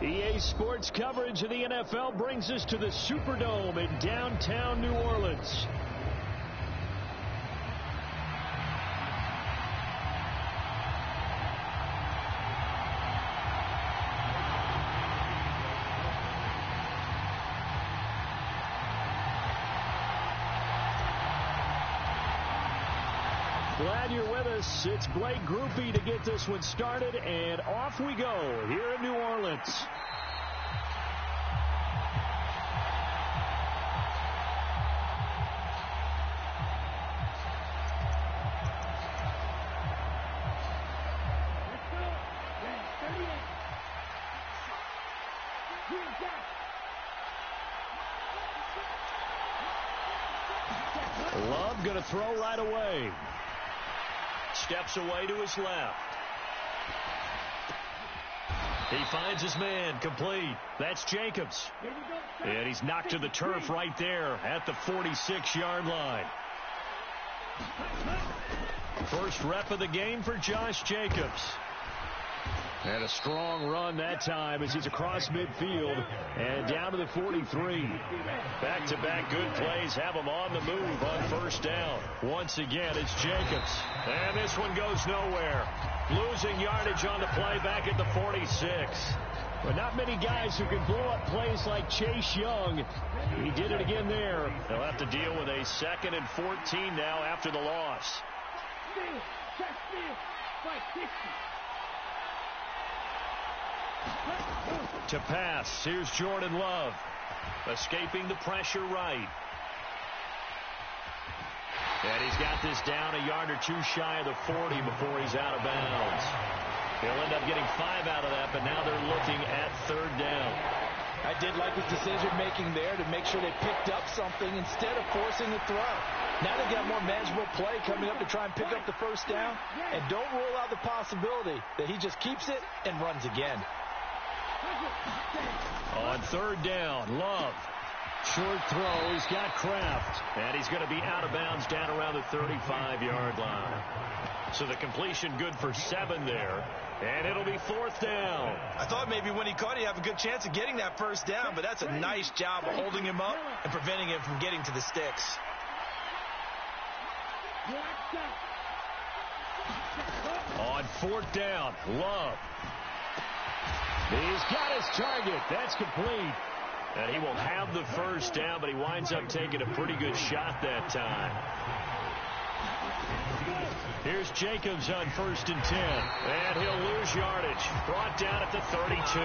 EA Sports coverage of the NFL brings us to the Superdome in downtown New Orleans. Glad you're with us. It's Blake Groupie to get this one started, and off we go here in New Orleans. LLe-ge-nd going to throw right away. Steps away to his left. He finds his man, complete. That's Jacobs. And he's knocked to the turf right there at the 46-yard line. First rep of the game for Josh Jacobs. And a strong run that time as he's across midfield and down to the 43. Back-to-back good plays have him on the move on first down. Once again, it's Jacobs. And this one goes nowhere. Losing yardage on the play back at the 46. But not many guys who can blow up plays like Chase Young. He did it again there. They'll have to deal with a 2nd and 14 now after the loss. To pass, here's Jordan Love. Escaping the pressure right. And he's got this down a yard or two shy of the 40 before he's out of bounds. He'll end up getting 5 out of that, but now they're looking at 3rd down. I did like his decision-making there to make sure they picked up something instead of forcing a throw. Now they've got more manageable play coming up to try and pick up the first down. And don't rule out the possibility that he just keeps it and runs again. On 3rd down, Love. Short throw, he's got Kraft. And he's going to be out of bounds down around the 35-yard line. So the completion good for 7 there. And it'll be 4th down. I thought maybe when he caught it, he'd have a good chance of getting that first down, but that's a nice job of holding him up and preventing him from getting to the sticks. On 4th down, Love. He's got his target. That's complete. And he will have the first down, but he winds up taking a pretty good shot that time. Here's Jacobs on 1st and 10. And he'll lose yardage. Brought down at the 32.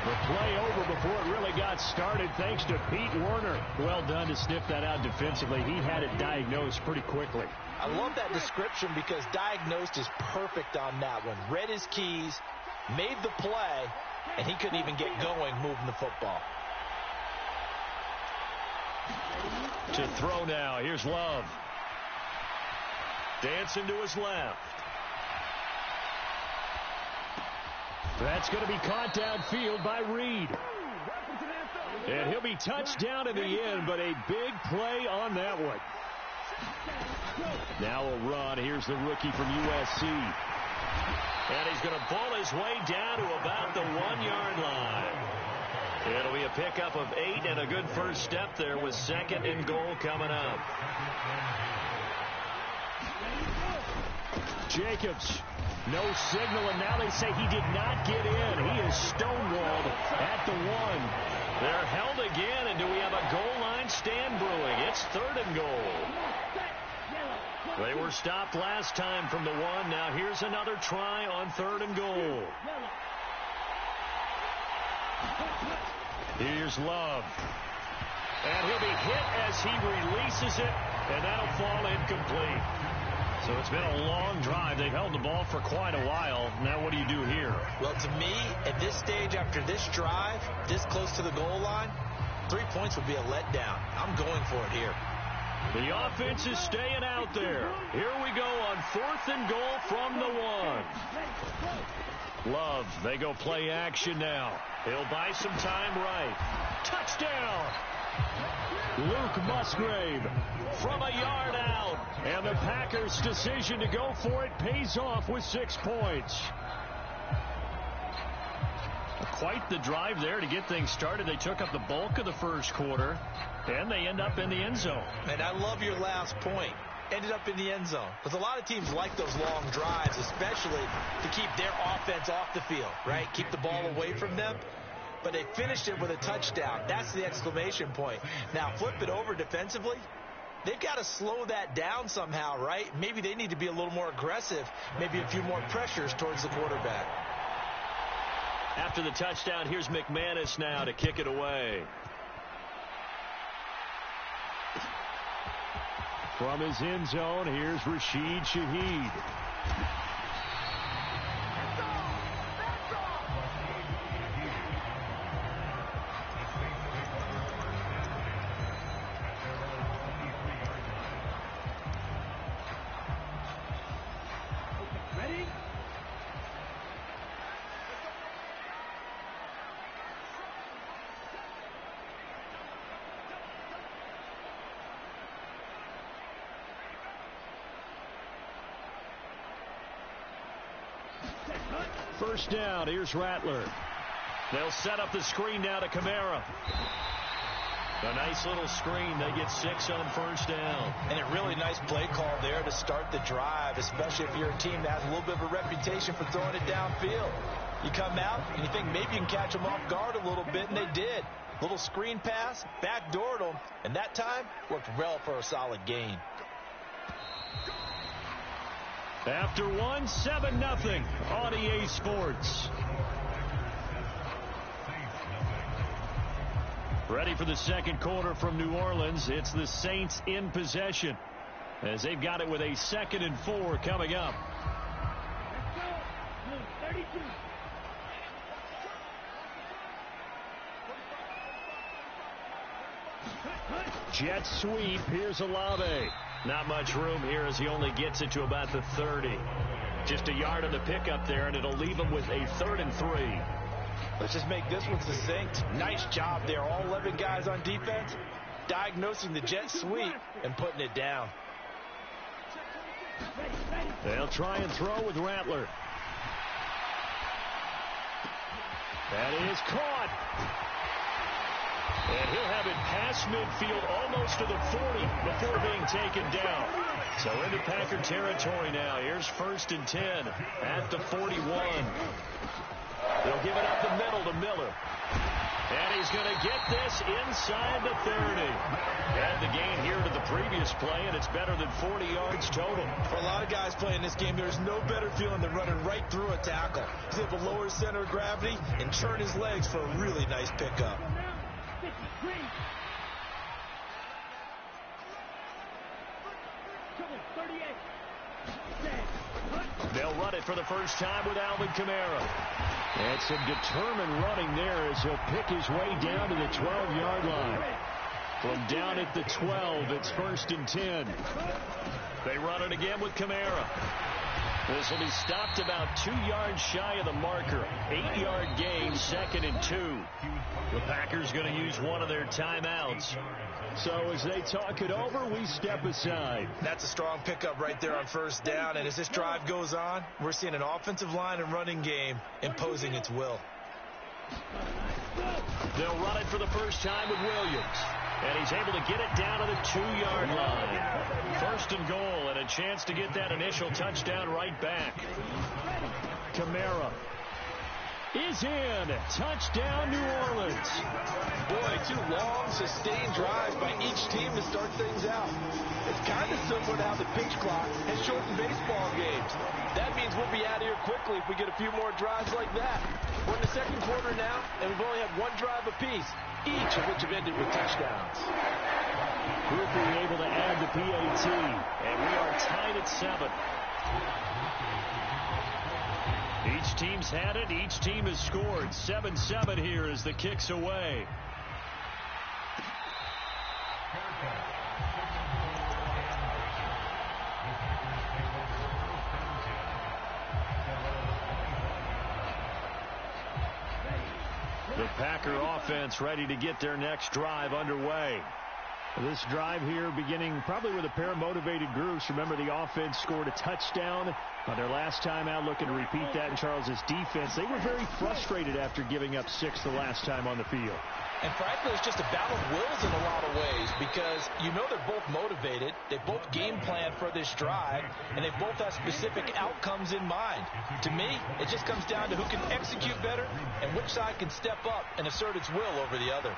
The play over before it really got started thanks to Pete Werner. Well done to sniff that out defensively. He had it diagnosed pretty quickly. I love that description because diagnosed is perfect on that one. Read his keys, made the play, and he couldn't even get going moving the football. To throw now. Here's Love. Dancing to his left. That's going to be caught downfield by Reed. And he'll be touched down in the end, but a big play on that one. Now a run. Here's the rookie from USC. And he's going to ball his way down to about the 1-yard line. It'll be a pickup of 8 and a good first step there with 2nd and goal coming up. Jacobs, no signal, and now they say he did not get in. He is stonewalled at the 1. They're held again, and do we have a goal line stand brewing? It's 3rd and goal. They were stopped last time from the 1. Now here's another try on 3rd and goal. Here's Love. And he'll be hit as he releases it, and that'll fall incomplete. So it's been a long drive. They've held the ball for quite a while. Now what do you do here? Well, to me, at this stage after this drive, this close to the goal line, 3 points would be a letdown. I'm going for it here. The offense is staying out there. Here we go on 4th and goal from the 1. Love, they go play action now. He'll buy some time right. Touchdown! Luke Musgrave from a yard out. And the Packers' decision to go for it pays off with 6 points. A quite the drive there to get things started. They took up the bulk of the first quarter, and they end up in the end zone. And I love your last point. Ended up in the end zone. Because a lot of teams like those long drives, especially to keep their offense off the field, right? Keep the ball away from them. But they finished it with a touchdown. That's the exclamation point. Now, flip it over defensively. They've got to slow that down somehow, right? Maybe they need to be a little more aggressive, maybe a few more pressures towards the quarterback. After the touchdown, here's McManus now to kick it away. From his end zone, here's Rashid Shaheed. First down, here's Rattler. They'll set up the screen now to Kamara. A nice little screen. They get 6 on first down. And a really nice play call there to start the drive, especially if you're a team that has a little bit of a reputation for throwing it downfield. You come out and you think maybe you can catch them off guard a little bit, and they did. Little screen pass, backdoored them, and that time worked well for a solid gain. After 1, 7-0 on EA Sports. Ready for the second quarter from New Orleans. It's the Saints in possession as they've got it with a 2nd and 4 coming up. Jet sweep. Here's LLe-ge-nd. Not much room here as he only gets it to about the 30. Just a yard on the pickup there, and it'll leave him with a 3rd and 3. Let's just make this one succinct. Nice job there. All 11 guys on defense diagnosing the jet sweep and putting it down. They'll try and throw with Rattler. That is caught. And he'll have it past midfield almost to the 40 before being taken down. So into Packer territory now. Here's 1st and 10 at the 41. They'll give it up the middle to Miller. And he's going to get this inside the 30. Add the gain here to the previous play, and it's better than 40 yards total. For a lot of guys playing this game, there's no better feeling than running right through a tackle. He's able to lower his center of gravity and turn his legs for a really nice pickup. They'll run it for the first time with Alvin Kamara. And some determined running there as he'll pick his way down to the 12-yard line. From down at the 12, it's 1st and 10. They run it again with Kamara. This will be stopped about 2 yards shy of the marker. 8-yard gain, 2nd and 2. The Packers going to use one of their timeouts. So as they talk it over, we step aside. That's a strong pickup right there on first down. And as this drive goes on, we're seeing an offensive line and running game imposing its will. They'll run it for the first time with Williams. And he's able to get it down to the 2-yard line. 1st and goal, and a chance to get that initial touchdown right back. Kamara is in. Touchdown, New Orleans. Boy, 2 long, sustained drives by each team to start things out. It's kind of similar to how the pitch clock has shortened baseball games. That means we'll be out of here quickly if we get a few more drives like that. We're in the second quarter now, and we've only had 1 drive apiece, each of which have ended with touchdowns. Group being able to add the PAT, and we are tied at 7. Each team's had it. Each team has scored. 7-7 here as the kick's away. The Packer offense ready to get their next drive underway. This drive here beginning probably with a pair of motivated groups. Remember, the offense scored a touchdown on their last time out, looking to repeat that in Charles's defense. They were very frustrated after giving up 6 the last time on the field. And frankly, it's just a battle of wills in a lot of ways, because you know they're both motivated, they both game plan for this drive, and they both have specific outcomes in mind. To me, it just comes down to who can execute better and which side can step up and assert its will over the other.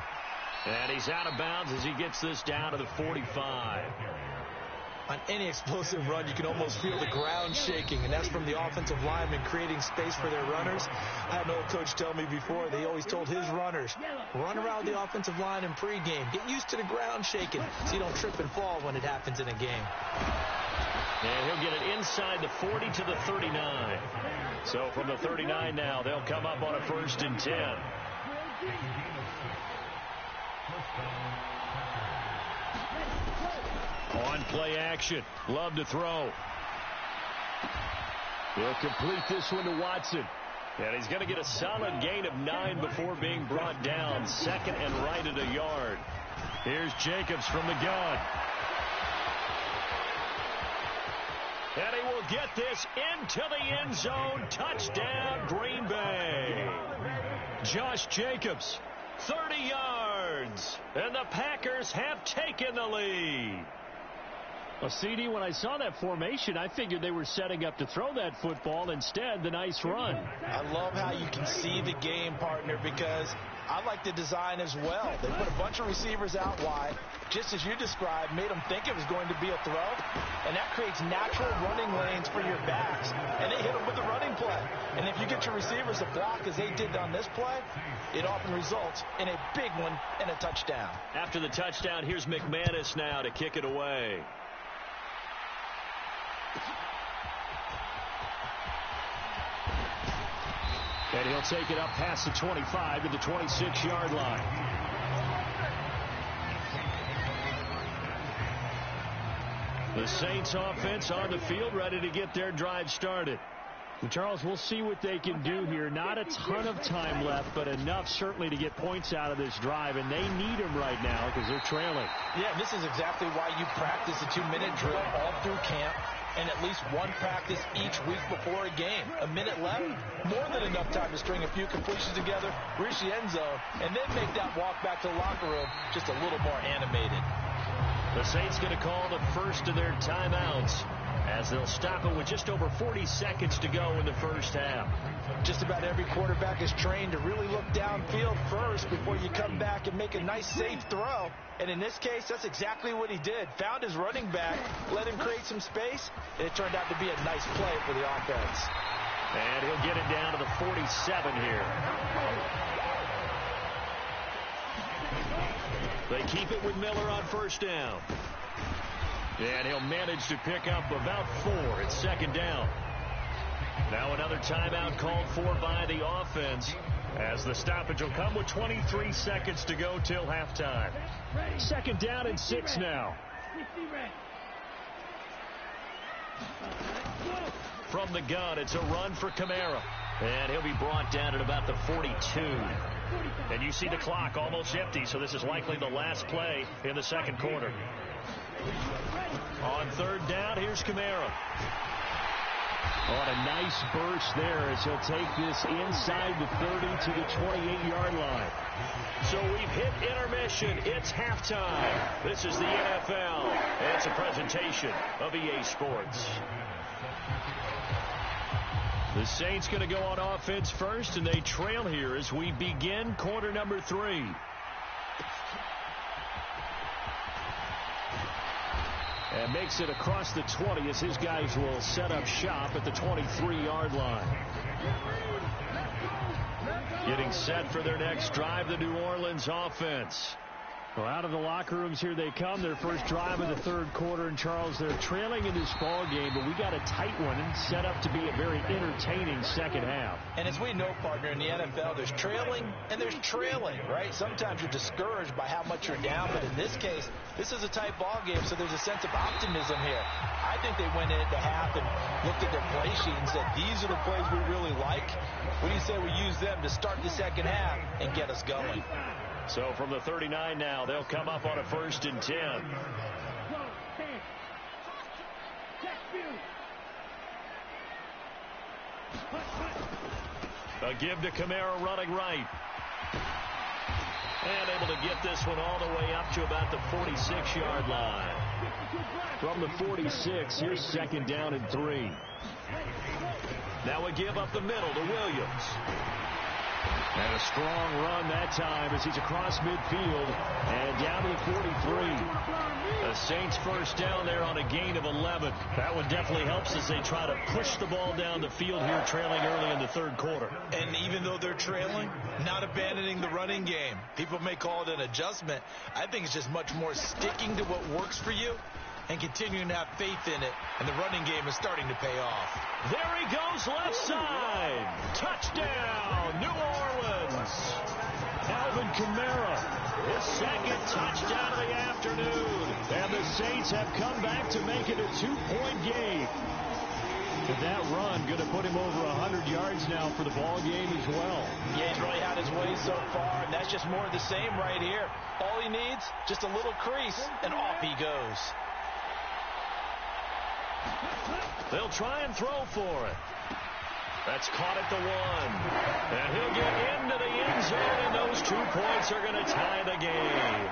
And he's out of bounds as he gets this down to the 45. On any explosive run, you can almost feel the ground shaking, and that's from the offensive linemen creating space for their runners. I had an old coach tell me before, they always told his runners, run around the offensive line in pregame. Get used to the ground shaking so you don't trip and fall when it happens in a game. And he'll get it inside the 40 to the 39. So from the 39 now, they'll come up on a 1st and 10. On play action. Love to throw. He'll complete this one to Watson. And he's going to get a solid gain of 9 before being brought down. 2nd and right at a yard. Here's Jacobs from the gun. And he will get this into the end zone. Touchdown, Green Bay. Josh Jacobs, 30 yards. And the Packers have taken the lead. Well, CD, when I saw that formation, I figured they were setting up to throw that football. Instead, the nice run. I love how you can see the game, partner, because I like the design as well. They put a bunch of receivers out wide, just as you described, made them think it was going to be a throw, and that creates natural running lanes for your backs, and they hit them with the running play. And if you get your receivers to block as they did on this play, it often results in a big one and a touchdown. After the touchdown, here's McManus now to kick it away. And he'll take it up past the 25 to the 26-yard line. The Saints offense on the field, ready to get their drive started. And Charles, we'll see what they can do here. Not a ton of time left, but enough certainly to get points out of this drive, and they need them right now because they're trailing. Yeah, this is exactly why you practice a 2-minute drill all through camp, and at least one practice each week before a game. A minute left, more than enough time to string a few completions together, reach the end zone, and then make that walk back to the locker room just a little more animated. The Saints going to call the first of their timeouts as they'll stop it with just over 40 seconds to go in the first half. Just about every quarterback is trained to really look downfield first before you come back and make a nice, safe throw. And in this case, that's exactly what he did. Found his running back, let him create some space, and it turned out to be a nice play for the offense. And he'll get it down to the 47 here. They keep it with Miller on first down. And he'll manage to pick up about 4. It's 2nd down. Now another timeout called for by the offense as the stoppage will come with 23 seconds to go till halftime. 2nd down and 6 now. From the gun, it's a run for Kamara. And he'll be brought down at about the 42. And you see the clock almost empty, so this is likely the last play in the second quarter. On 3rd down, here's Kamara. On a nice burst there as he'll take this inside the 30 to the 28-yard line. So we've hit intermission. It's halftime. This is the NFL. And it's a presentation of EA Sports. The Saints going to go on offense first, and they trail here as we begin quarter number 3. And makes it across the 20 as his guys will set up shop at the 23-yard line. Getting set for their next drive, the New Orleans offense. Well, out of the locker rooms here they come. Their first drive of the 3rd quarter. And, Charles, they're trailing in this ball game, but we got a tight one set up to be a very entertaining second half. And as we know, partner, in the NFL, there's trailing and there's trailing, right? Sometimes you're discouraged by how much you're down, but in this case, this is a tight ball game, so there's a sense of optimism here. I think they went into half and looked at their play sheet and said, these are the plays we really like. What do you say we use them to start the second half and get us going? So from the 39 now, they'll come up on a 1st and 10. A give to Kamara running right. And able to get this one all the way up to about the 46-yard line. From the 46, here's 2nd down and 3. Now a give up the middle to Williams. And a strong run that time as he's across midfield and down to the 43. The Saints 1st down there on a gain of 11. That one definitely helps as they try to push the ball down the field here, trailing early in the 3rd quarter. And even though they're trailing, not abandoning the running game. People may call it an adjustment. I think it's just much more sticking to what works for you and continuing to have faith in it. And the running game is starting to pay off. There he goes, left side. Touchdown, New Orleans. Alvin Kamara, his 2nd touchdown of the afternoon. And the Saints have come back to make it a 2-point game. And that run going to put him over 100 yards now for the ball game as well. Yeah, he's really had his way so far, and that's just more of the same right here. All he needs, just a little crease, and off he goes. They'll try and throw for it. That's caught at the 1. And he'll get into the end zone, and those 2 points are going to tie the game.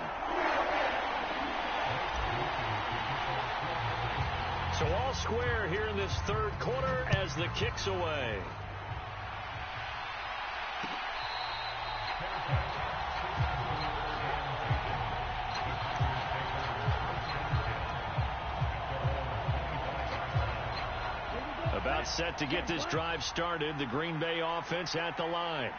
So all square here in this 3rd quarter as the kick's away. About set to get this drive started. The Green Bay offense at the line.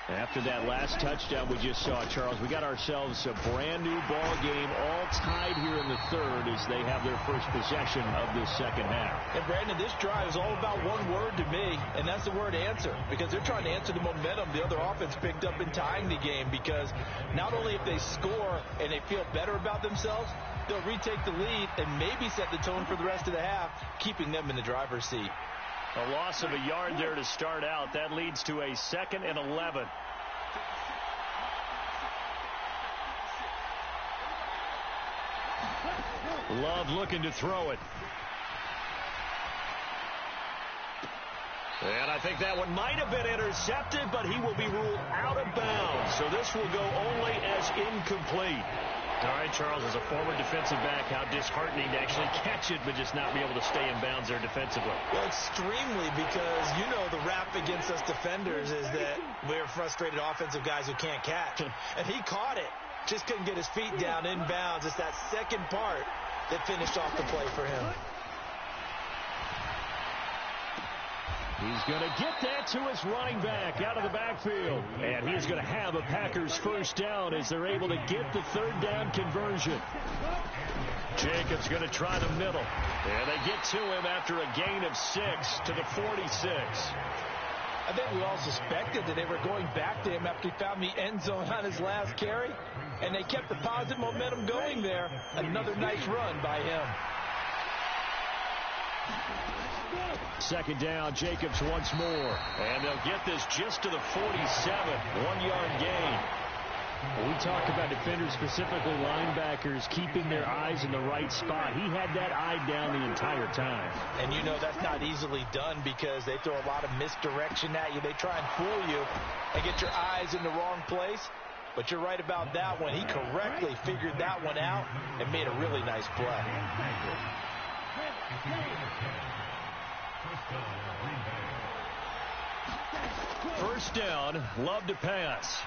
After that last touchdown we just saw, Charles, we got ourselves a brand new ball game, all tied here in the 3rd as they have their first possession of this 2nd half. And Brandon, this drive is all about one word to me, and that's the word answer, because they're trying to answer the momentum the other offense picked up in tying the game, because not only if they score and they feel better about themselves, they'll retake the lead and maybe set the tone for the rest of the half, keeping them in the driver's seat. A loss of a yard there to start out. That leads to a 2nd and 11. Love looking to throw it. And I think that one might have been intercepted, but he will be ruled out of bounds. So this will go only as incomplete. All right, Charles, as a former defensive back, how disheartening to actually catch it, but just not be able to stay in bounds there defensively. Well, extremely, because you know the rap against us defenders is that we're frustrated offensive guys who can't catch. And he caught it. Just couldn't get his feet down in bounds. It's that second part that finished off the play for him. He's going to get that to his running back out of the backfield. And he's going to have a Packers 1st down as they're able to get the 3rd down conversion. Jacobs going to try the middle. And they get to him after a gain of 6 to the 46. I think we all suspected that they were going back to him after he found the end zone on his last carry. And they kept the positive momentum going there. Another nice run by him. 2nd down, Jacobs once more. And they'll get this just to the 47. 1-yard gain. We talk about defenders, specifically linebackers, keeping their eyes in the right spot. He had that eye down the entire time. And you know that's not easily done because they throw a lot of misdirection at you. They try and fool you and get your eyes in the wrong place. But you're right about that one. He correctly figured that one out and made a really nice play. First down, Love to pass.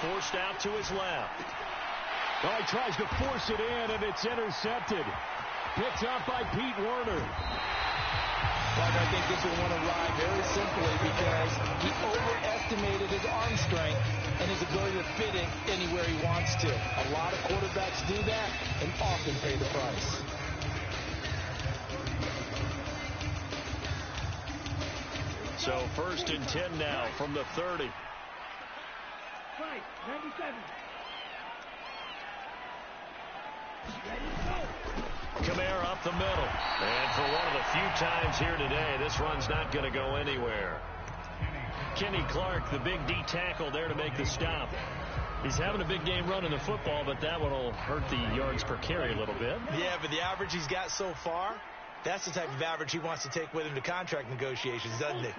Forced out to his left. Oh, he tries to force it in, and it's intercepted. Picked up by Pete Werner. But I think this will want to ride very simply because he overestimated his arm strength and his ability to fit it anywhere he wants to. A lot of quarterbacks do that and often pay the price. So 1st and 10 now from the 30. Kamara up the middle. And for one of the few times here today, this run's not going to go anywhere. Kenny Clark, the big D tackle there to make the stop. He's having a big game running the football, but that one will hurt the yards per carry a little bit. Yeah, but the average he's got so far, that's the type of average he wants to take with him to contract negotiations, doesn't it?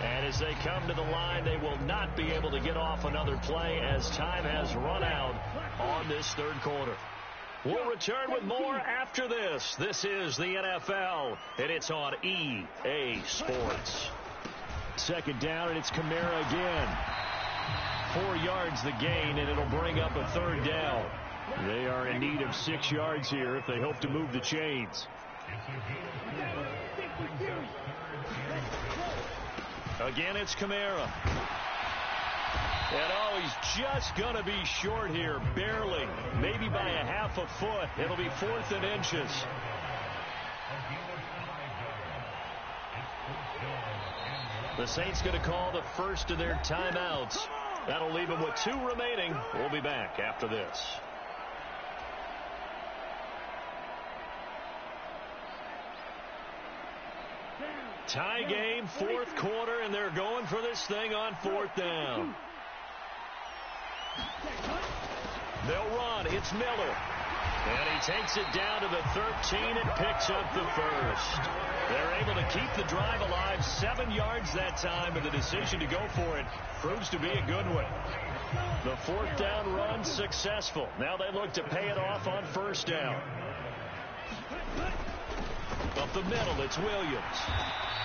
And as they come to the line, they will not be able to get off another play as time has run out on this third quarter. We'll return with more after this. This is the NFL, and it's on EA Sports. Second down, and it's Kamara again. 4 yards the gain, and it'll bring up a third down. They are in need of 6 yards here if they hope to move the chains. Again, it's Kamara. And he's just going to be short here, barely, maybe by a half a foot. It'll be 4th and inches. The Saints going to call the first of their timeouts. That'll leave them with 2 remaining. We'll be back after this. Tie game, 4th quarter, and they're going for this thing on 4th down. They'll run. It's Miller. And he takes it down to the 13 and picks up the first. They're able to keep the drive alive, 7 yards that time, and the decision to go for it proves to be a good one. The 4th down run successful. Now they look to pay it off on 1st down. Up the middle, it's Williams.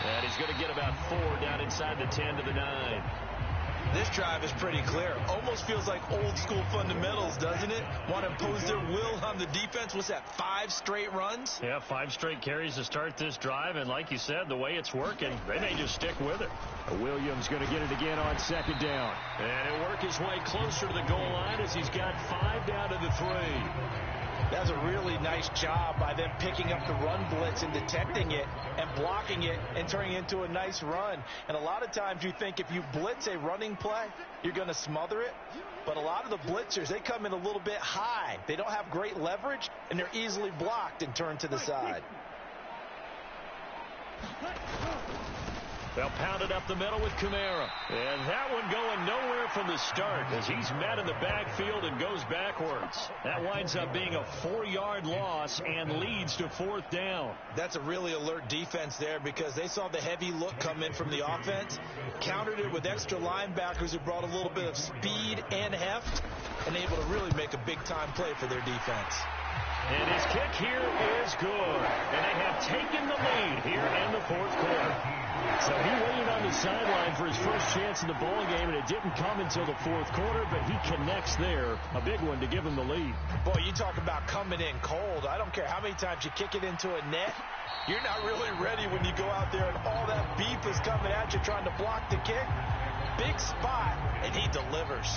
And he's going to get about 4 down inside the 10 to the 9. This drive is pretty clear. Almost feels like old school fundamentals, doesn't it? Want to impose their will on the defense. What's that, 5 straight runs? Yeah, 5 straight carries to start this drive. And like you said, the way it's working, they may just stick with it. Williams going to get it again on 2nd down. And he'll work his way closer to the goal line as he's got 5 down to the 3. That's a really nice job by them picking up the run blitz and detecting it and blocking it and turning it into a nice run. And a lot of times you think if you blitz a running play, you're going to smother it. But a lot of the blitzers, they come in a little bit high. They don't have great leverage, and they're easily blocked and turned to the side. They'll pound it up the middle with Kamara. And that one going nowhere from the start as he's met in the backfield and goes backwards. That winds up being a 4-yard loss and leads to 4th down. That's a really alert defense there because they saw the heavy look come in from the offense, countered it with extra linebackers who brought a little bit of speed and heft, and able to really make a big-time play for their defense. And his kick here is good. And they have taken the lead here in the 4th quarter. So he waited on the sideline for his first chance in the ball game, and it didn't come until the 4th quarter, but he connects there. A big one to give him the lead. Boy, you talk about coming in cold. I don't care how many times you kick it into a net. You're not really ready when you go out there and all that beef is coming at you trying to block the kick. Big spot, and he delivers.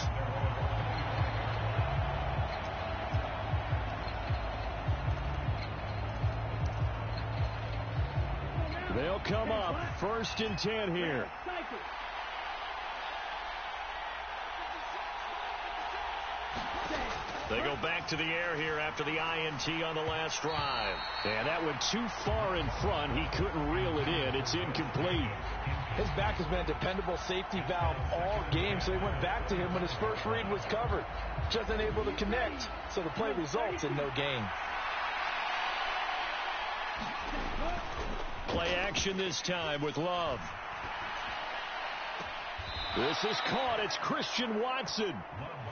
They'll come up 1st and 10 here. They go back to the air here after the INT on the last drive. And that went too far in front. He couldn't reel it in. It's incomplete. His back has been a dependable safety valve all game, so he went back to him when his first read was covered. Just unable to connect, so the play results in no gain. Play action this time with Love. This is caught. It's Christian Watson.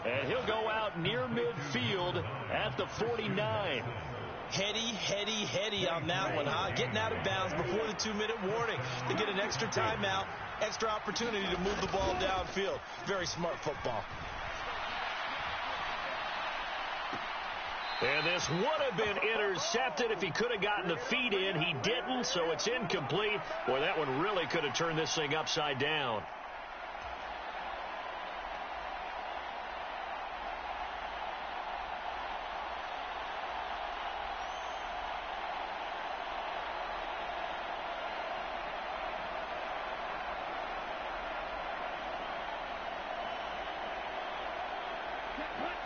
And he'll go out near midfield at the 49. Heady on that one, huh? Getting out of bounds before the 2-minute warning. They get an extra timeout, extra opportunity to move the ball downfield. Very smart football. And this would have been intercepted if he could have gotten the feet in. He didn't, so it's incomplete. Boy, that one really could have turned this thing upside down.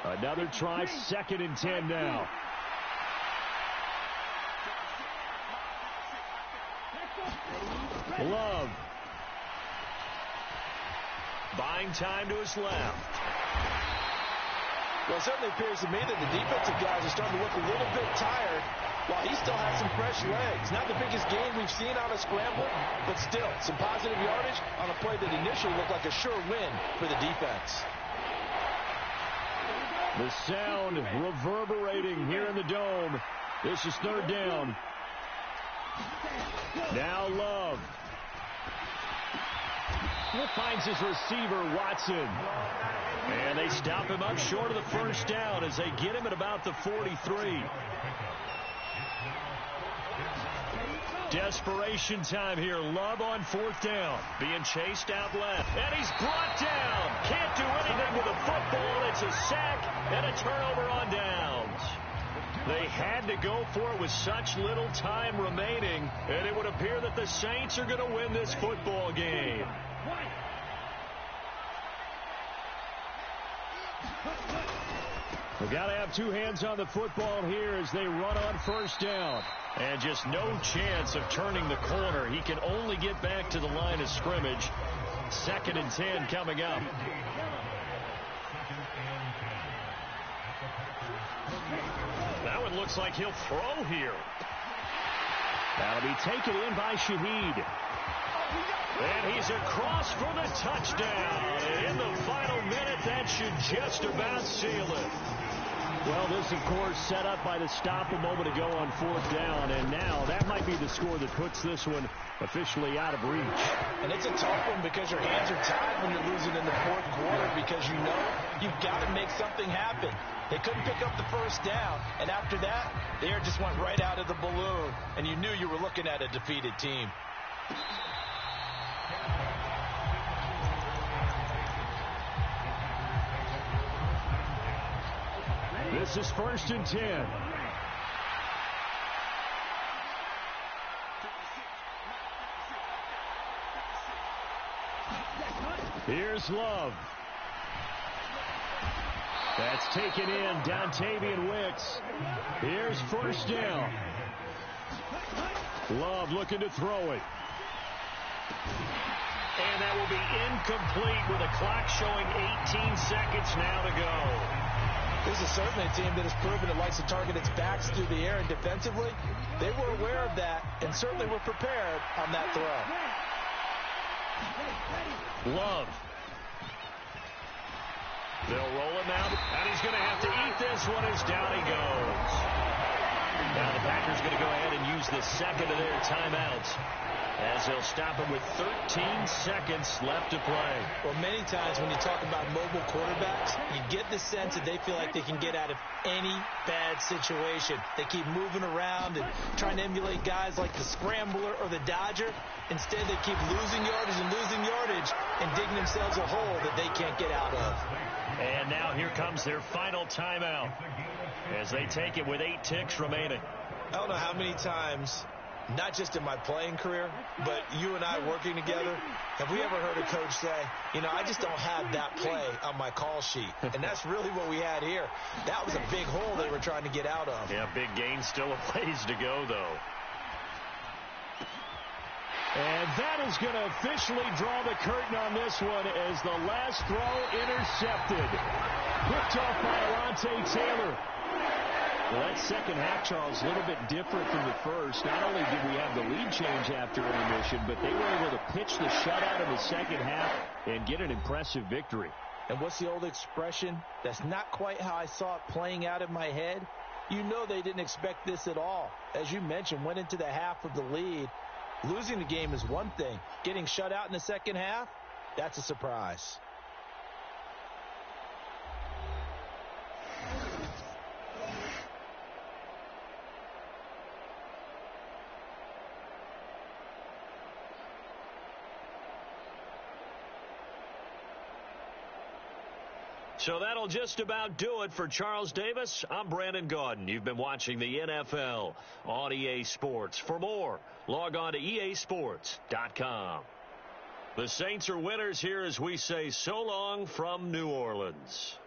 Another try, 2nd and 10 now. buying time to his left. Well, it certainly appears to me that the defensive guys are starting to look a little bit tired while he still has some fresh legs. Not the biggest gain we've seen on a scrambler, but still some positive yardage on a play that initially looked like a sure win for the defense. The sound reverberating here in the dome. This is third down. Now Love. He finds his receiver, Watson. And they stop him up short of the first down as they get him at about the 43. Desperation time here. Love on fourth down. Being chased out left. And he's brought down. Can't do anything with the football. It's a sack and a turnover on downs. They had to go for it with such little time remaining, and it would appear that the Saints are going to win this football game. We've got to have two hands on the football here as they run on first down. And just no chance of turning the corner. He can only get back to the line of scrimmage. 2nd and 10 coming up. That one looks like he'll throw here. That'll be taken in by Shaheed. And he's across for the touchdown. And in the final minute, that should just about seal it. Well, this, of course, set up by the stop a moment ago on fourth down. And now that might be the score that puts this one officially out of reach. And it's a tough one because your hands are tied when you're losing in the fourth quarter because you know you've got to make something happen. They couldn't pick up the first down. And after that, the air just went right out of the balloon. And you knew you were looking at a defeated team. This is 1st and 10. Here's Love. That's taken in. Dontavian Wicks. Here's first down. Love looking to throw it. And that will be incomplete with a clock showing 18 seconds now to go. This is certainly a team that has proven it likes to target its backs through the air, and defensively, they were aware of that and certainly were prepared on that throw. Love. They'll roll him out, and he's going to have to eat this one as down he goes. Now the Packers going to go ahead and use the second of their timeouts as they'll stop him with 13 seconds left to play. Well, many times when you talk about mobile quarterbacks, you get the sense that they feel like they can get out of any bad situation. They keep moving around and trying to emulate guys like the Scrambler or the Dodger. Instead, they keep losing yardage and digging themselves a hole that they can't get out of. And now here comes their final timeout as they take it with 8 ticks remaining. I don't know how many times, not just in my playing career, but you and I working together, have we ever heard a coach say, you know, I just don't have that play on my call sheet. And that's really what we had here. That was a big hole they were trying to get out of. Yeah, big gain, still a ways to go, though. And that is going to officially draw the curtain on this one as the last throw intercepted. Picked off by Alontae Taylor. Well, that second half, Charles, a little bit different from the first. Not only did we have the lead change after intermission, but they were able to pitch the shutout in the second half and get an impressive victory. And what's the old expression? That's not quite how I saw it playing out in my head. You know they didn't expect this at all. As you mentioned, went into the half of the lead. Losing the game is one thing. Getting shut out in the second half, that's a surprise. So that'll just about do it for Charles Davis. I'm Brandon Gaudin. You've been watching the NFL on EA Sports. For more, log on to easports.com. The Saints are winners here as we say so long from New Orleans.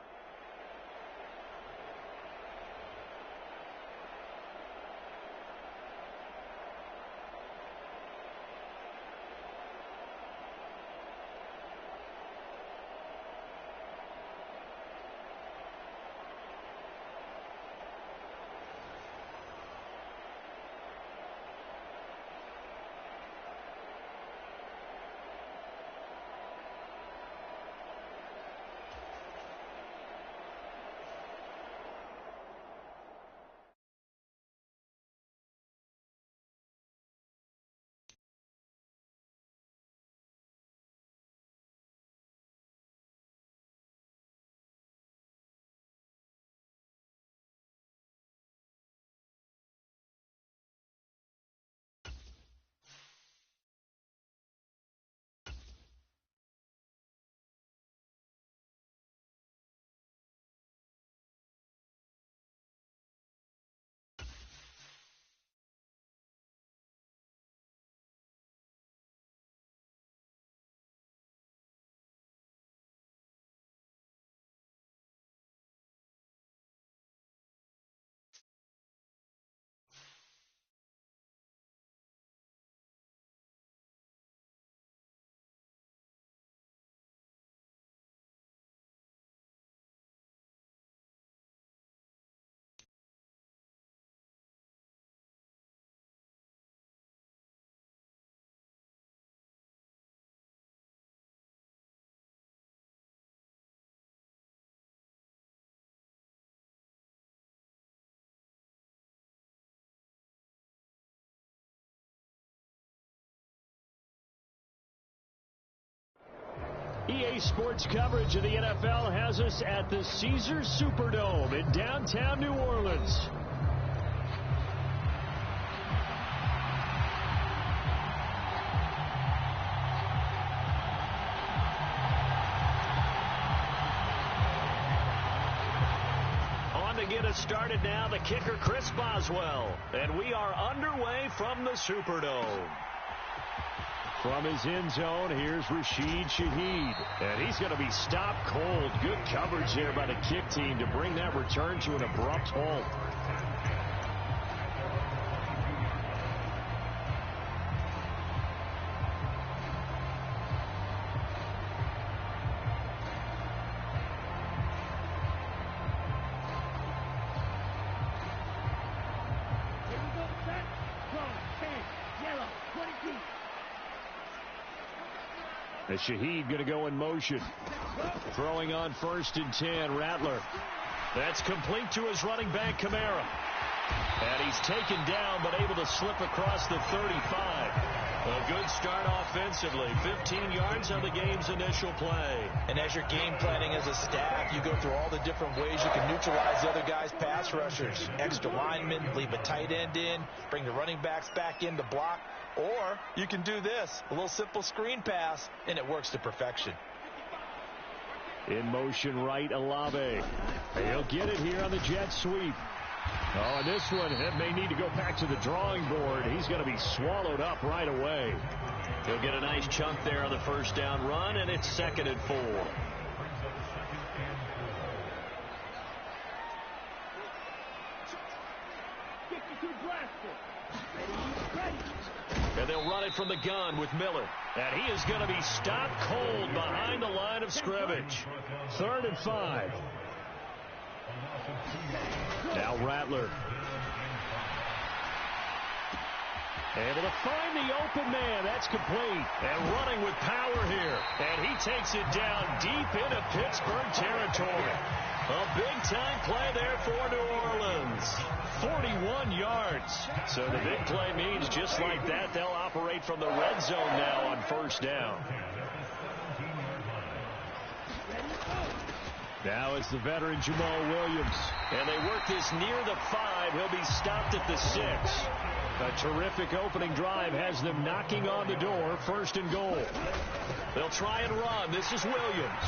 EA Sports coverage of the NFL has us at the Caesars Superdome in downtown New Orleans. On to get us started now, the kicker Chris Boswell. And we are underway from the Superdome. From his end zone, here's Rashid Shaheed. And he's going to be stopped cold. Good coverage there by the kick team to bring that return to an abrupt halt. As Shaheed going to go in motion. Throwing on 1st and 10, Rattler. That's complete to his running back, Kamara. And he's taken down, but able to slip across the 35. A good start offensively. 15 yards on the game's initial play. And as you're game planning as a staff, you go through all the different ways you can neutralize the other guy's pass rushers. Extra linemen, leave a tight end in, bring the running backs back in to block. Or you can do this, a little simple screen pass, and it works to perfection. In motion right, LLe-ge-nd. He'll get it here on the jet sweep. Oh, and this one, it may need to go back to the drawing board. He's going to be swallowed up right away. He'll get a nice chunk there on the first down run, and it's 2nd and 4. And they'll run it from the gun with Miller. And he is going to be stopped cold behind the line of scrimmage. 3rd and 5. Now Rattler. Able to find the open man. That's complete. And running with power here. And he takes it down deep into Pittsburgh territory. A big-time play there for New Orleans. 41 yards. So the big play means just like that, they'll operate from the red zone now on 1st down. Now it's the veteran Jamal Williams. And they work this near the 5. He'll be stopped at the 6. A terrific opening drive has them knocking on the door. 1st and goal. They'll try and run. This is Williams.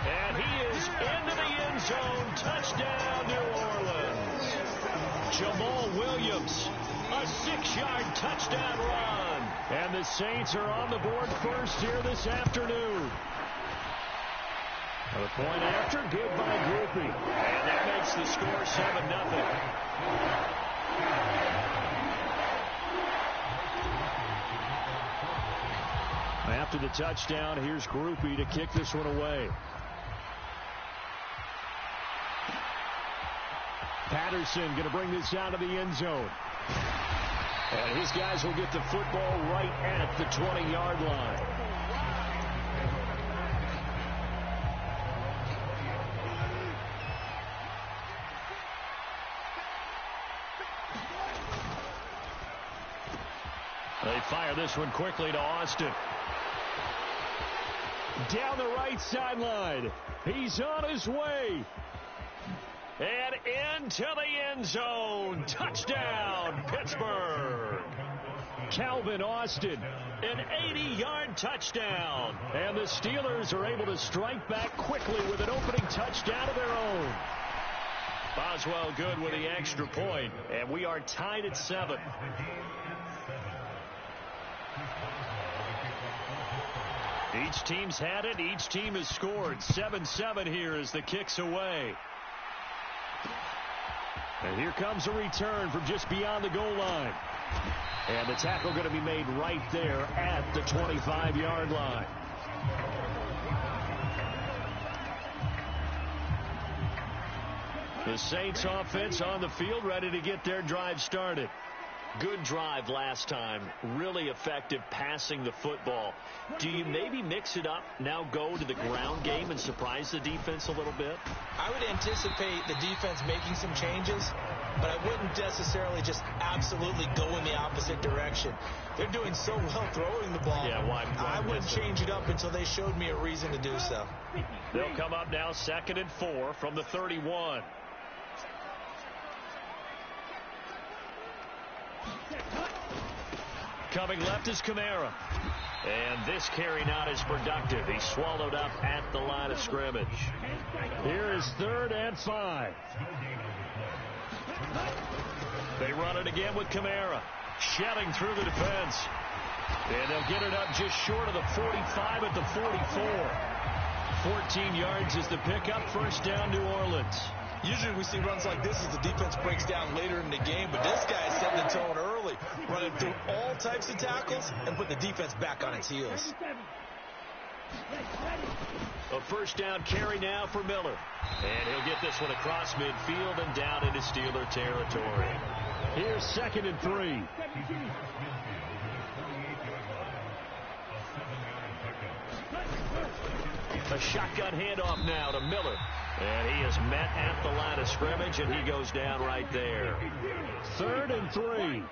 And he is into the end zone. Touchdown, New Orleans. Jamal Williams, a 6-yard touchdown run. And the Saints are on the board first here this afternoon. The point after, good by Groupie. And that makes the score 7-0. After the touchdown, here's Groupie to kick this one away. Patterson going to bring this out of the end zone. And his guys will get the football right at the 20-yard line. They fire this one quickly to Austin. Down the right sideline. He's on his way. And into the end zone. Touchdown, Pittsburgh. Calvin Austin, an 80-yard touchdown. And the Steelers are able to strike back quickly with an opening touchdown of their own. Boswell good with the extra point. And we are tied at 7. Each team's had it. Each team has scored. 7-7 here as the kick's away. And here comes a return from just beyond the goal line. And the tackle going to be made right there at the 25-yard line. The Saints offense on the field ready to get their drive started. Good drive last time. Really effective passing the football. Do you maybe mix it up, now go to the ground game and surprise the defense a little bit? I would anticipate the defense making some changes. but I wouldn't necessarily just absolutely go in the opposite direction. They're doing so well throwing the ball. Yeah, why I wouldn't change it up until they showed me a reason to do so. They'll come up now 2nd and 4 from the 31. Coming left is Kamara. And this carry not as productive. He's swallowed up at the line of scrimmage. Here is 3rd and 5. They run it again with Kamara. Shelling through the defense. And they'll get it up just short of the 45 at the 44. 14 yards is the pickup. 1st down, New Orleans. Usually we see runs like this as the defense breaks down later in the game, but this guy is setting the tone early, running through all types of tackles and put the defense back on its heels. A 1st down carry now for Miller. And he'll get this one across midfield and down into Steeler territory. Here's 2nd and 3. A shotgun handoff now to Miller. And he is met at the line of scrimmage, and he goes down right there. 3rd and 3.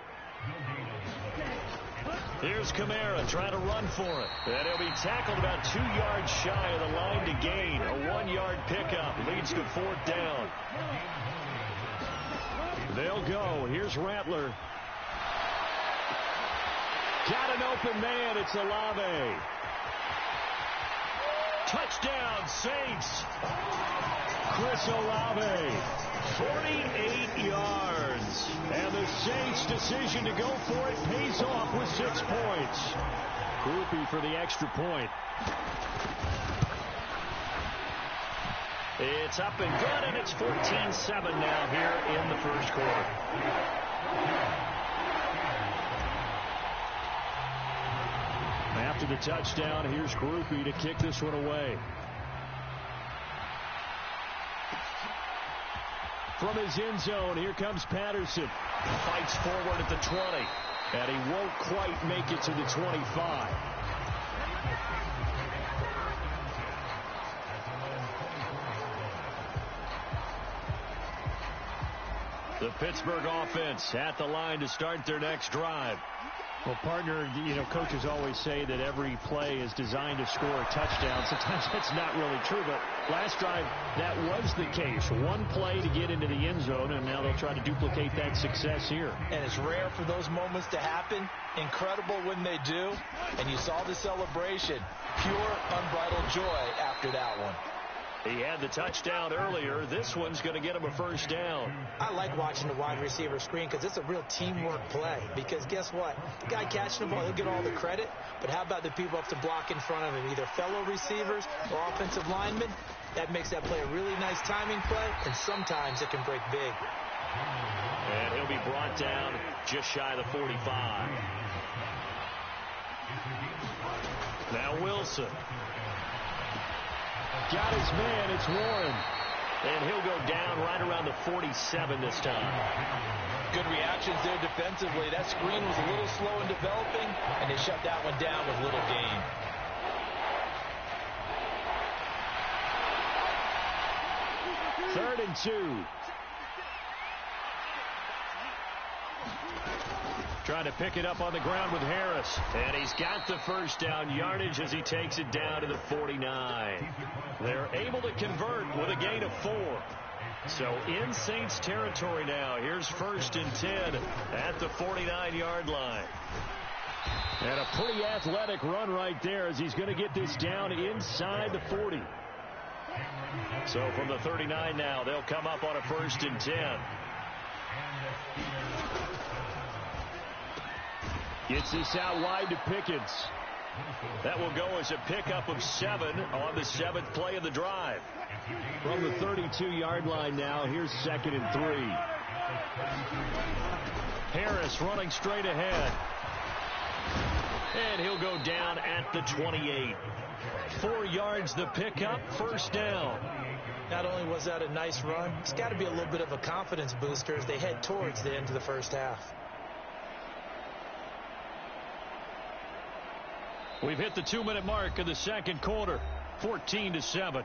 Here's Kamara trying to run for it. And he'll be tackled about 2 yards shy of the line to gain. A 1-yard pickup leads to 4th down. They'll go. Here's Rattler. Got an open man. It's LLe-ge-nd. Touchdown, Saints. Chris LLe-ge-nd, 48 yards. And the Saints' decision to go for it pays off with 6 points. Groupie for the extra point. It's up and good, and it's 14-7 now here in the 1st quarter. After the touchdown, here's Groupie to kick this one away. From his end zone, here comes Patterson. Fights forward at the 20, and he won't quite make it to the 25. The Pittsburgh offense at the line to start their next drive. Well, partner, coaches always say that every play is designed to score a touchdown. Sometimes that's not really true, but last drive, that was the case. One play to get into the end zone, and now they'll try to duplicate that success here. And it's rare for those moments to happen. Incredible when they do. And you saw the celebration. Pure, unbridled joy after that one. He had the touchdown earlier. This one's going to get him a 1st down. I like watching the wide receiver screen because it's a real teamwork play. Because guess what? The guy catching the ball, he'll get all the credit. But how about the people up to block in front of him? Either fellow receivers or offensive linemen. That makes that play a really nice timing play. And sometimes it can break big. And he'll be brought down just shy of the 45. Now Wilson. Got his man. It's Warren. And he'll go down right around the 47 this time. Good reactions there defensively. That screen was a little slow in developing, and they shut that one down with little gain. Third and 2. Trying to pick it up on the ground with Harris. And he's got the 1st down yardage as he takes it down to the 49. They're able to convert with a gain of 4. So in Saints territory now. Here's 1st and 10 at the 49-yard line. And a pretty athletic run right there as he's going to get this down inside the 40. So from the 39 now, they'll come up on a 1st and 10. Gets this out wide to Pickens. That will go as a pickup of 7 on the 7th play of the drive. From the 32-yard line now, here's 2nd and 3. Harris running straight ahead. And he'll go down at the 28. 4 yards the pickup, 1st down. Not only was that a nice run, it's got to be a little bit of a confidence booster as they head towards the end of the 1st half. We've hit the 2-minute mark of the 2nd quarter, 14-7.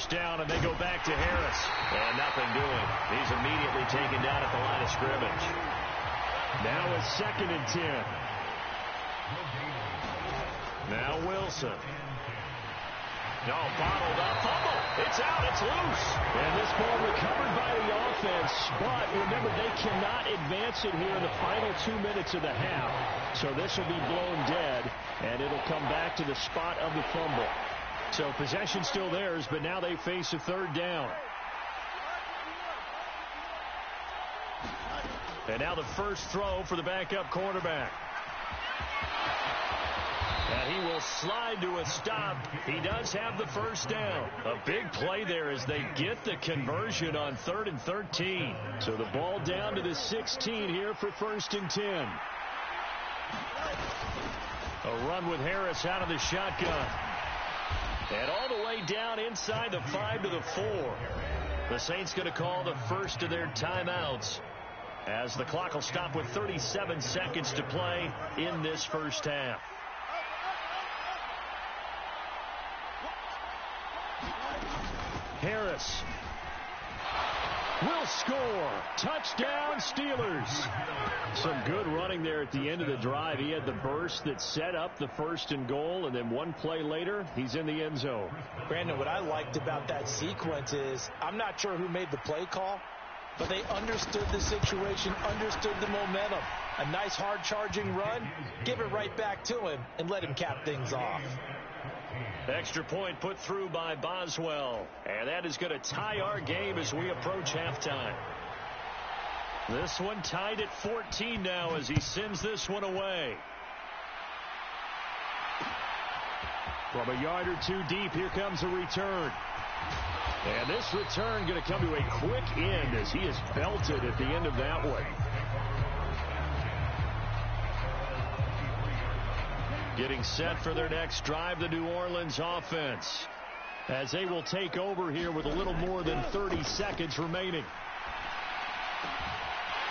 first down, and they go back to Harris. And nothing doing. He's immediately taken down at the line of scrimmage. Now it's 2nd and 10. Now Wilson. No, bottled up. Fumble. It's out. It's loose. And this ball recovered by the offense. But remember, they cannot advance it here in the final 2 minutes of the half. So this will be blown dead, and it'll come back to the spot of the fumble. So possession still theirs, but now they face a 3rd down. And now the first throw for the backup quarterback. And he will slide to a stop. He does have the first down. A big play there as they get the conversion on 3rd and 13. So the ball down to the 16 here for 1st and 10. A run with Harris out of the shotgun. And all the way down inside the 5 to the 4. The Saints going to call the first of their timeouts as the clock will stop with 37 seconds to play in this first half. Harris will score. Touchdown, Steelers. Some good running there at the end of the drive. He had the burst that set up the 1st and goal, and then one play later, he's in the end zone. Brandon, what I liked about that sequence is I'm not sure who made the play call, but they understood the situation, understood the momentum. A nice hard-charging run, give it right back to him, and let him cap things off. Extra point put through by Boswell. And that is going to tie our game as we approach halftime. This one tied at 14 now as he sends this one away. From a yard or two deep, here comes a return. And this return going to come to a quick end as he is belted at the end of that one. Getting set for their next drive, the New Orleans offense, as they will take over here with a little more than 30 seconds remaining.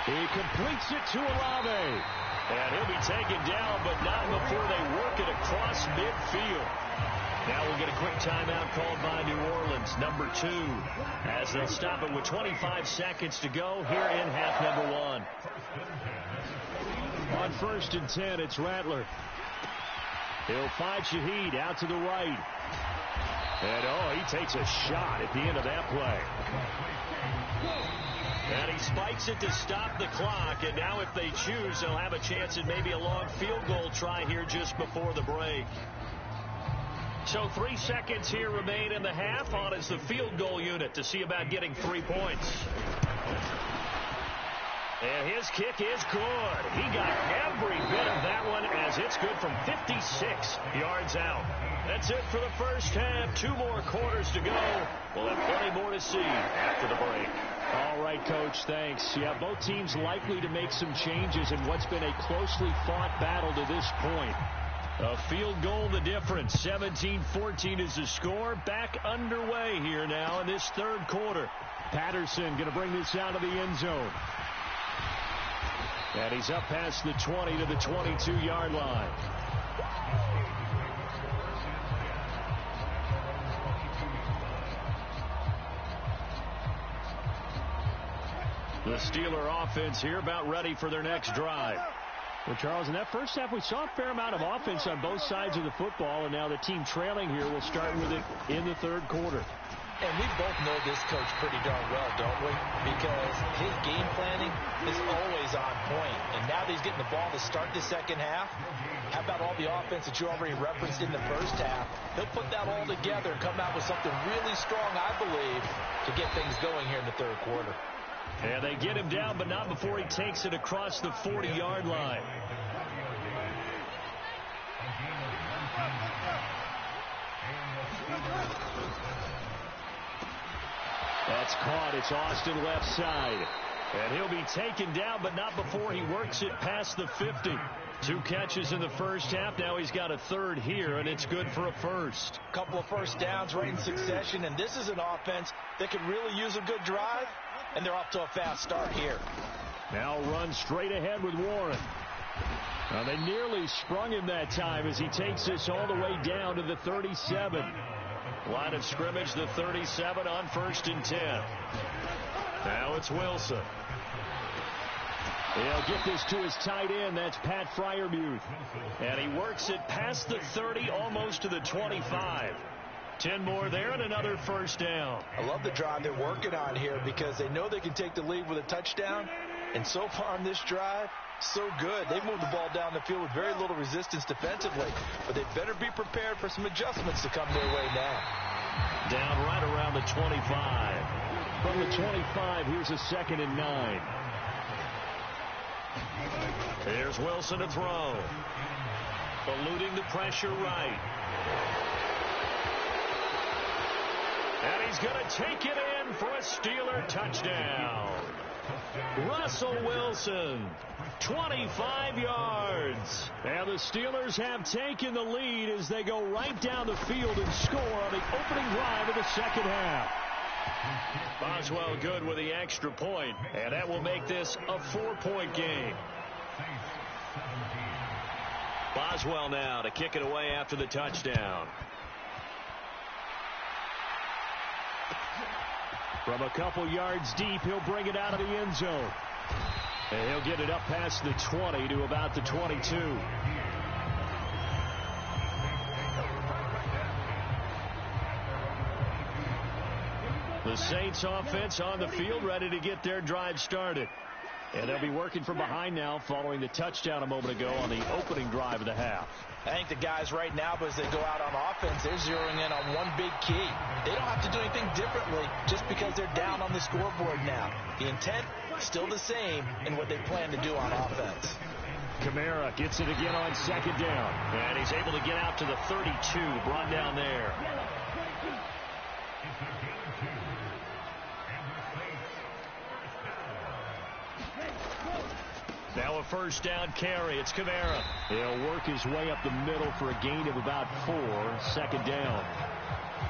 He completes it to LLe-ge-nd. And he'll be taken down, but not before they work it across midfield. Now we'll get a quick timeout called by New Orleans, number 2, as they'll stop it with 25 seconds to go here in half number 1. On 1st and 10, it's Rattler. He'll find Shaheed out to the right. And, he takes a shot at the end of that play. And he spikes it to stop the clock. And now if they choose, they'll have a chance at maybe a long field goal try here just before the break. So 3 seconds here remain in the half. On is the field goal unit to see about getting 3 points. And his kick is good. He got every bit of that one as it's good from 56 yards out. That's it for the first half. 2 more quarters to go. We'll have plenty more to see after the break. All right, Coach, thanks. Yeah, both teams likely to make some changes in what's been a closely fought battle to this point. A field goal the difference. 17-14 is the score. Back underway here now in this 3rd quarter. Patterson going to bring this out of the end zone. And he's up past the 20 to the 22-yard line. The Steeler offense here about ready for their next drive. Well, Charles, in that first half, we saw a fair amount of offense on both sides of the football, and now the team trailing here will start with it in the 3rd quarter. And we both know this coach pretty darn well, don't we? Because his game planning is always on point. And now that he's getting the ball to start the second half, how about all the offense that you already referenced in the first half? He'll put that all together and come out with something really strong, I believe, to get things going here in the 3rd quarter. And they get him down, but not before he takes it across the 40-yard line. That's caught. It's Austin left side. And he'll be taken down, but not before he works it past the 50. 2 catches in the first half. Now he's got a 3rd here, and it's good for a first. Couple of first downs right in succession, and this is an offense that could really use a good drive, and they're off to a fast start here. Now run straight ahead with Warren. Now they nearly sprung him that time as he takes this all the way down to the 37. Line of scrimmage, the 37 on 1st and 10. Now it's Wilson. He'll get this to his tight end. That's Pat Freiermuth. And he works it past the 30, almost to the 25. 10 more there and another first down. I love the drive they're working on here because they know they can take the lead with a touchdown. And so far on this drive, so good. They moved the ball down the field with very little resistance defensively. But they better be prepared for some adjustments to come their way now. Down right around the 25. From the 25, here's a 2nd and 9. Here's Wilson to throw. Eluding the pressure right. And he's going to take it in for a Steeler touchdown. Russell Wilson, 25 yards. And the Steelers have taken the lead as they go right down the field and score on the opening drive of the second half. Boswell good with the extra point, and that will make this a 4-point game. Boswell now to kick it away after the touchdown. From a couple yards deep, he'll bring it out of the end zone. And he'll get it up past the 20 to about the 22. The Saints offense on the field, ready to get their drive started. And they'll be working from behind now following the touchdown a moment ago on the opening drive of the half. I think the guys right now, as they go out on offense, they're zeroing in on one big key. They don't have to do anything differently just because they're down on the scoreboard now. The intent still the same in what they plan to do on offense. Kamara gets it again on 2nd down. And he's able to get out to the 32, brought down there. Now a first down carry. It's Kamara. He'll work his way up the middle for a gain of about 4. 2nd down.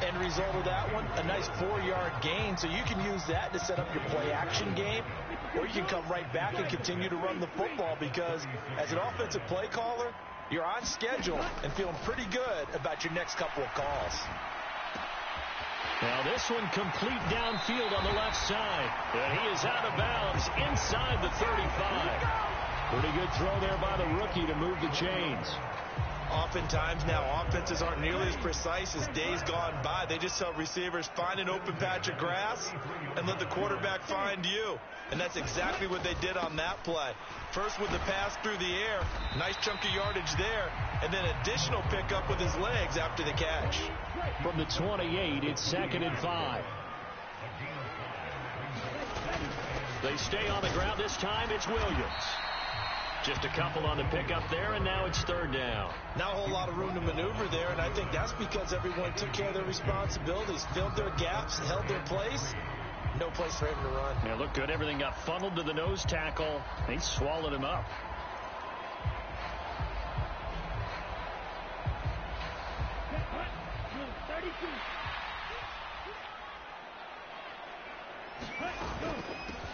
End result of that one, a nice 4-yard gain. So you can use that to set up your play-action game, or you can come right back and continue to run the football because as an offensive play caller, you're on schedule and feeling pretty good about your next couple of calls. Now this one complete downfield on the left side. And he is out of bounds inside the 35. Pretty good throw there by the rookie to move the chains. Oftentimes now offenses aren't nearly as precise as days gone by. They just tell receivers, find an open patch of grass and let the quarterback find you. And that's exactly what they did on that play. First with the pass through the air, nice chunk of yardage there, and then additional pickup with his legs after the catch. From the 28, it's 2nd and 5. They stay on the ground. This time it's Williams. Just a couple on the pickup there, and now it's 3rd down. Not a whole lot of room to maneuver there, and I think that's because everyone took care of their responsibilities, filled their gaps, held their place. No place for him to run. Yeah, looked good. Everything got funneled to the nose tackle. He swallowed him up.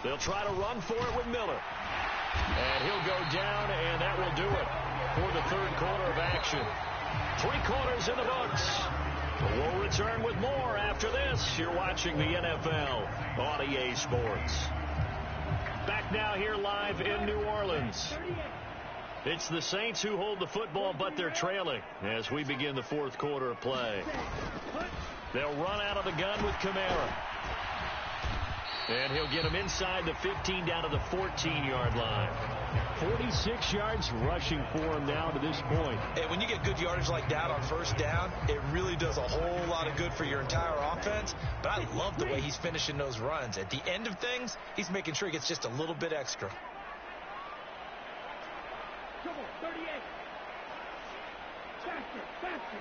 They'll try to run for it with Miller. And he'll go down, and that will do it for the 3rd quarter of action. 3 quarters in the books. We'll return with more after this. You're watching the NFL on EA Sports. Back now here live in New Orleans. It's the Saints who hold the football, but they're trailing as we begin the 4th quarter of play. They'll run out of the gun with Kamara. And he'll get him inside the 15 down to the 14-yard line. 46 yards rushing for him now to this point. And when you get good yardage like that on 1st down, it really does a whole lot of good for your entire offense. But I love the way he's finishing those runs. At the end of things, he's making sure he gets just a little bit extra. Come on, 38. Faster.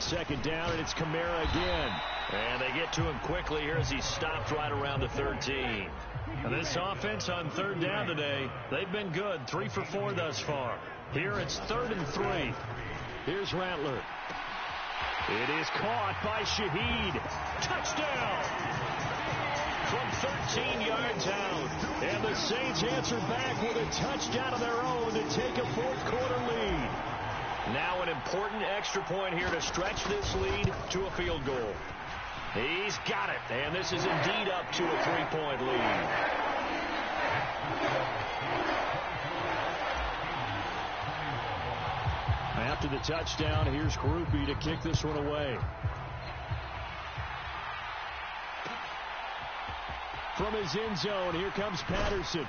2nd down, and it's Kamara again. And they get to him quickly here as he's stopped right around the 13. And this offense on 3rd down today, they've been good. 3 for 4 thus far. Here it's 3rd and 3. Here's Rattler. It is caught by Shaheed. Touchdown! From 13 yards out. And the Saints answer back with a touchdown of their own to take a 4th quarter lead. Now an important extra point here to stretch this lead to a field goal. He's got it, and this is indeed up to a 3-point lead. After the touchdown, here's Groupie to kick this one away. From his end zone, here comes Patterson.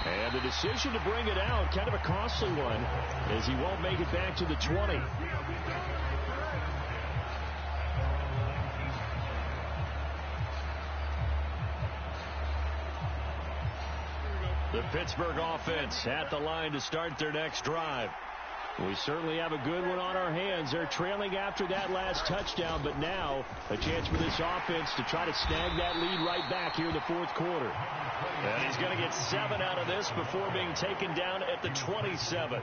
And the decision to bring it out, kind of a costly one, as he won't make it back to the 20. The Pittsburgh offense at the line to start their next drive. We certainly have a good one on our hands. They're trailing after that last touchdown, but now a chance for this offense to try to snag that lead right back here in the fourth quarter. And he's going to get 7 out of this before being taken down at the 27.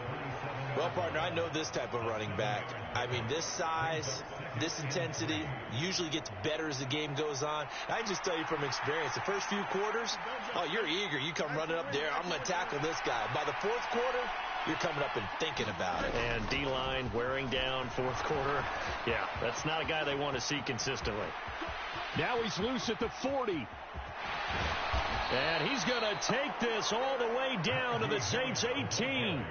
Well, partner, I know this type of running back. I mean, this size, this intensity usually gets better as the game goes on. I can just tell you from experience, the first few quarters, oh, you're eager. You come running up there, I'm going to tackle this guy. By the fourth quarter, you're coming up and thinking about it. And D-line wearing down fourth quarter. Yeah, that's not a guy they want to see consistently. Now he's loose at the 40. And he's going to take this all the way down to the Saints 18.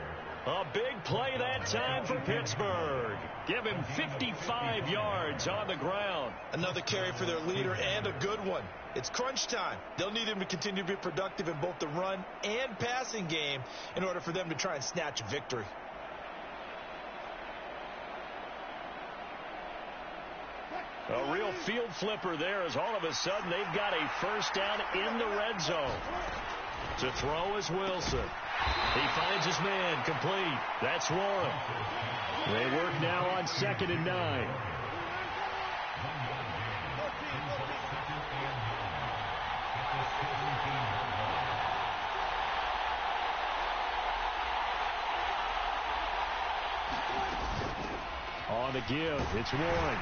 A big play that time for Pittsburgh. Give him 55 yards on the ground. Another carry for their leader, and a good one. It's crunch time. They'll need him to continue to be productive in both the run and passing game in order for them to try and snatch a victory. A real field flipper there, as all of a sudden they've got a first down in the red zone. To throw is Wilson. He finds his man, complete. That's Warren. They work now on 2nd and 9. On the give, it's Warren.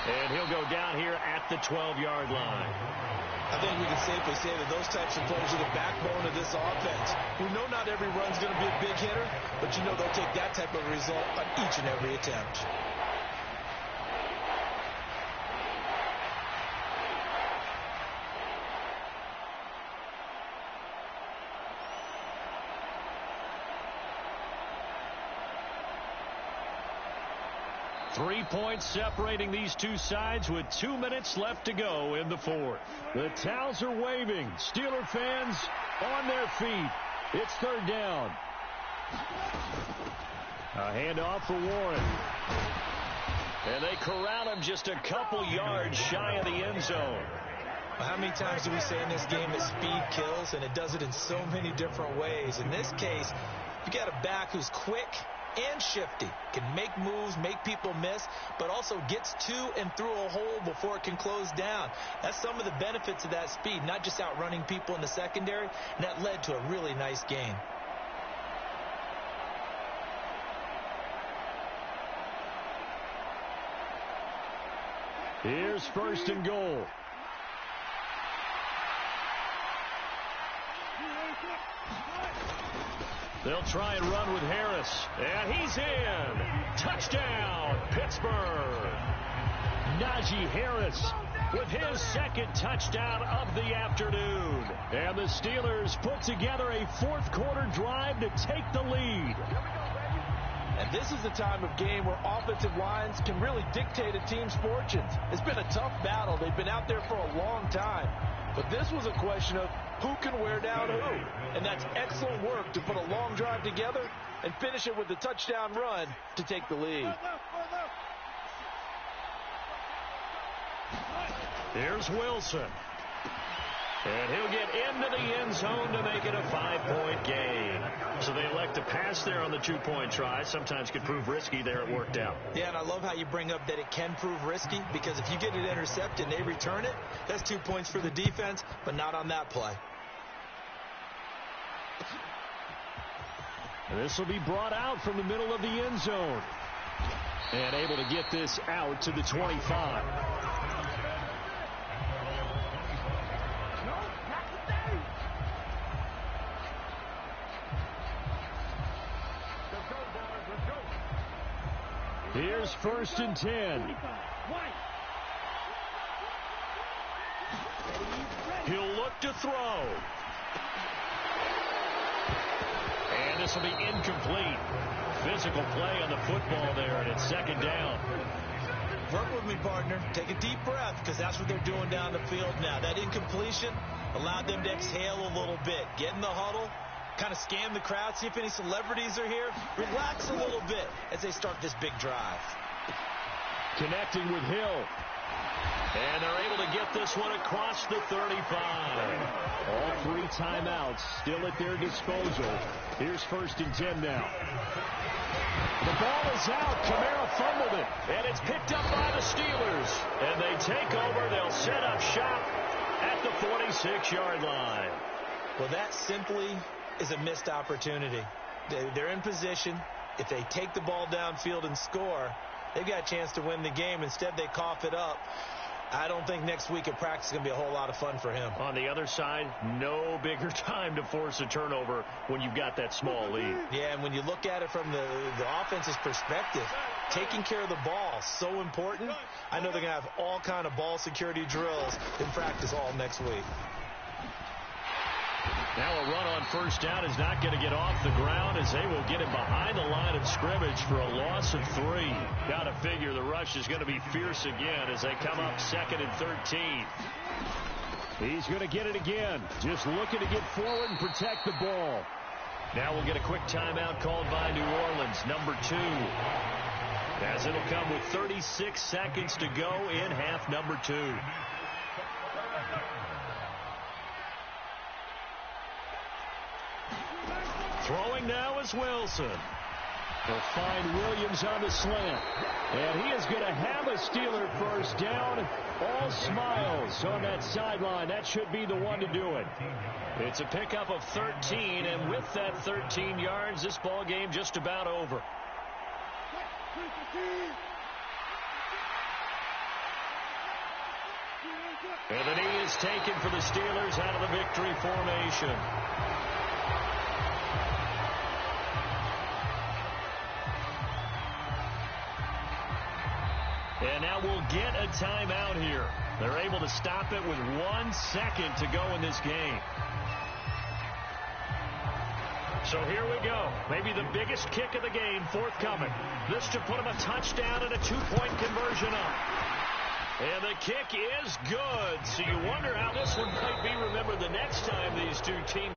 And he'll go down here at the 12-yard line. I think we can safely say that those types of players are the backbone of this offense. We know not every run's going to be a big hitter, but you know they'll take that type of result on each and every attempt. Three points separating these two sides with 2 minutes left to go in the fourth. The towels are waving. Steeler fans on their feet. It's third down. A handoff for Warren. And they corral him just a couple yards shy of the end zone. Well, how many times do we say in this game that speed kills, and it does it in so many different ways? In this case, you got a back who's quick and shifty, can make moves, make people miss, but also gets to and through a hole before it can close down. That's some of the benefits of that speed, not just outrunning people in the secondary, and that led to a really nice gain. Here's 1st and goal. They'll try and run with Harris. And he's in. Touchdown, Pittsburgh. Najee Harris with his 2nd touchdown of the afternoon. And the Steelers put together a fourth quarter drive to take the lead. And this is the time of game where offensive lines can really dictate a team's fortunes. It's been a tough battle. They've been out there for a long time. But this was a question of who can wear down who. And that's excellent work to put a long drive together and finish it with a touchdown run to take the lead. Here's Wilson. And he'll get into the end zone to make it a 5-point gain. So they elect to pass there on the 2-point try. Sometimes could prove risky. There it worked out. Yeah, and I love how you bring up that it can prove risky, because if you get it intercepted and they return it, that's 2 points for the defense, but not on that play. And this will be brought out from the middle of the end zone. And able to get this out to the 25. Here's 1st and 10. He'll look to throw. And this will be incomplete. Physical play on the football there, and it's 2nd down. Work with me, partner. Take a deep breath, because that's what they're doing down the field now. That incompletion allowed them to exhale a little bit. Get in the huddle, kind of scan the crowd, see if any celebrities are here. Relax a little bit as they start this big drive. Connecting with Hill. And they're able to get this one across the 35. All 3 timeouts still at their disposal. Here's 1st and 10 now. The ball is out. Kamara fumbled it. And it's picked up by the Steelers. And they take over. They'll set up shop at the 46-yard line. Well, that simply is a missed opportunity. They're in position. If they take the ball downfield and score, they've got a chance to win the game. Instead, they cough it up. I don't think next week at practice is going to be a whole lot of fun for him. On the other side, no bigger time to force a turnover when you've got that small lead. Yeah, and when you look at it from the offense's perspective, taking care of the ball, so important. I know they're going to have all kind of ball security drills in practice all next week. Now a run on 1st down is not going to get off the ground as they will get him behind the line of scrimmage for a loss of 3. Got to figure the rush is going to be fierce again as they come up 2nd and 13. He's going to get it again. Just looking to get forward and protect the ball. Now we'll get a quick timeout called by New Orleans, number 2. As it'll come with 36 seconds to go in half number 2. Throwing now is Wilson. He'll find Williams on the slant. And he is going to have a Steeler 1st down. All smiles on that sideline. That should be the one to do it. It's a pickup of 13, and with that 13 yards, this ball game just about over. And the knee is taken for the Steelers out of the victory formation. And now we'll get a timeout here. They're able to stop it with 1 second to go in this game. So here we go. Maybe the biggest kick of the game forthcoming. This to put them a touchdown and a 2-point conversion up. And the kick is good. So you wonder how this one might be remembered the next time these two teams